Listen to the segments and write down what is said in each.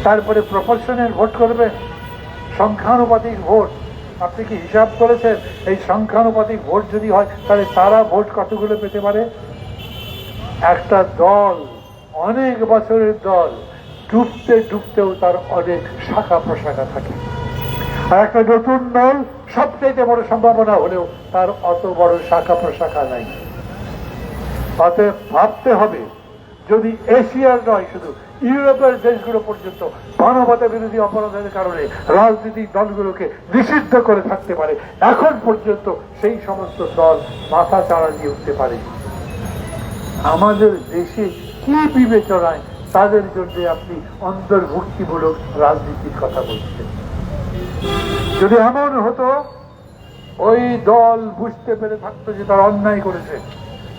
তারপরে proportional vote করবেন, সংখ্যানুপাতিক vote. আপনি কি হিসাব করেছেন এই সংখ্যানুপাতিক ভোট যদি হয় তাহলে তারা ভোট কতগুলো পেতে পারে? একটা দল, অনেক বছরের দল, ডুবতে ডুবতেও তার অনেক শাখা প্রশাখা থাকে। আর একটা নতুন দল সবচেয়ে বড় সম্ভাবনা হলেও তার অত বড় শাখা প্রশাখা নাই। অতএব ভাবতে হবে, যদি এশিয়ার নয় শুধু ইউরোপের দেশগুলো পর্যন্ত মানবতা বিরোধী অপরাধের কারণে রাজনৈতিক দলগুলোকে নিষিদ্ধ করে থাকতে পারে, এখন পর্যন্ত সেই সমস্ত দল মাথা চাড়া দিয়ে উঠতে পারে। আমাদের দেশে কি বিবেচনায় তাদের জন্য আপনি অন্তর্ভুক্তিমূলক রাজনীতির কথা বলছেন? যদি এমন হতো ওই দল বুঝতে পেরে থাকতো যে তারা অন্যায় করেছে,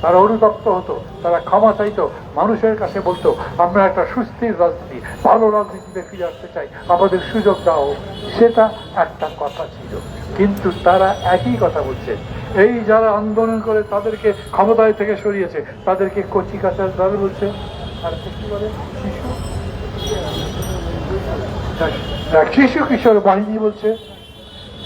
তারা অনুতপ্ত হতো, তারা ক্ষমা চাইতো, মানুষের কাছে বলতো আমরা একটা সুস্থির রাজনীতি, ভালো রাজনীতিতে ফিরে আসতে চাই, আমাদের সুযোগ দাও, সেটা একটা কথা ছিল। কিন্তু তারা একই কথা বলছে। এই যারা আন্দোলন করে তাদেরকে ক্ষমতায় থেকে সরিয়েছে তাদেরকে কচি কাঁচার দল বলছে, আর কি বলে শিশু কিশোর বাহিনী বলছে।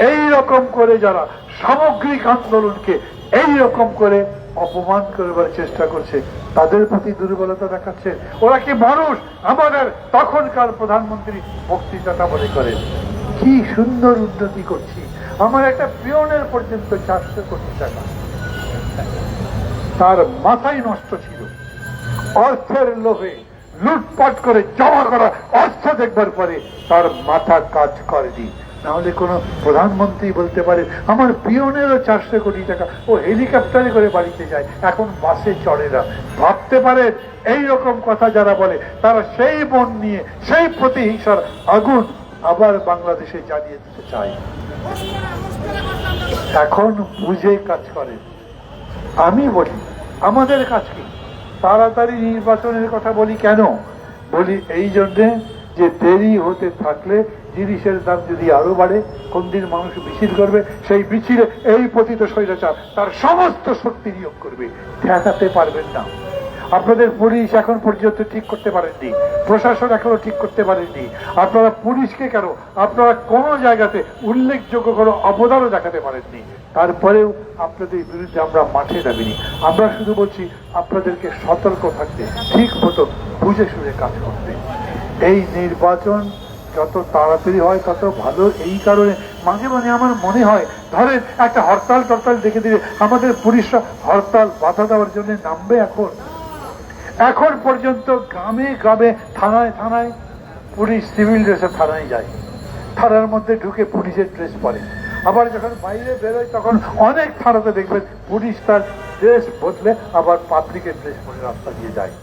এই রকম করে যারা সামগ্রিক আন্দোলনকে এই রকম করে অপমান করবার চেষ্টা করছে তাদের প্রতি দুর্বলতা দেখাচ্ছে। ওরা কি মানুষ? আমাদের তখনকার প্রধানমন্ত্রী বক্তৃতাটা মনে করেন কি সুন্দর উন্নতি করছি, আমার একটা পিয়নের পর্যন্ত 400 কোটি টাকা। তার মাথায় নষ্ট ছিল অর্থের লোভে, লুটপাট করে জমা করা অর্থ দেখবার পরে তার মাথা কাজ করেনি। নাহলে কোন প্রধানমন্ত্রী বলতে পারে আমার পিয়নেরও 400 কোটি টাকা, ও হেলিকপ্টারে করে বাড়িতে যায়, এখন বাসে চড়ে না। ভাবতে পারেন এই রকম কথা যারা বলে তারা সেই মন নিয়ে সেই প্রতিহিংসার আগুন আবার বাংলাদেশে জ্বালিয়ে দিতে চায়। এখন বুঝে কাজ করে। আমি বলি আমাদের কাজ কি? তাড়াতাড়ি নির্বাচনের কথা বলি কেন? বলি এই জন্যে যে দেরি হতে থাকলে জিনিসের দাম যদি আরো বাড়ে, কোন দিন মানুষ মিছিল করবে, সেই মিছিলে এই পতিত স্বৈরাচার তার সমস্ত শক্তি নিয়োগ করবে, ঠেকাতে পারবেন না। আপনাদের পুলিশ এখন পর্যন্ত ঠিক করতে পারেননি, প্রশাসন এখনো ঠিক করতে পারেননি। আপনারা পুলিশকে কেন, আপনারা কোন জায়গাতে উল্লেখযোগ্য কোনো অবদানও দেখাতে পারেননি। তারপরেও আপনাদের বিরুদ্ধে আমরা মাঠে নামিনি। আমরা শুধু বলছি আপনাদেরকে সতর্ক থাকতে, ঠিক মতো বুঝে শুনে কাজ করতে। এই নির্বাচন যত তাড়াতাড়ি হয় তত ভালো। এই কারণে মাঝে মাঝে আমার মনে হয়, ধরেন একটা হরতাল টরতাল দেখে দিলে আমাদের পুলিশরা হরতাল বাধা দেওয়ার জন্য নামবে। এখন পর্যন্ত গ্রামে গ্রামে থানায় থানায় পুলিশ সিভিল ড্রেসে থানায় যায়, থানার মধ্যে ঢুকে পুলিশের ড্রেস পরে। আবার যখন বাইরে বেরোয় তখন অনেক থানাতে দেখবেন পুলিশ তার ড্রেস বদলে আবার পাবলিকের ড্রেস পরে রাস্তা দিয়ে যায়।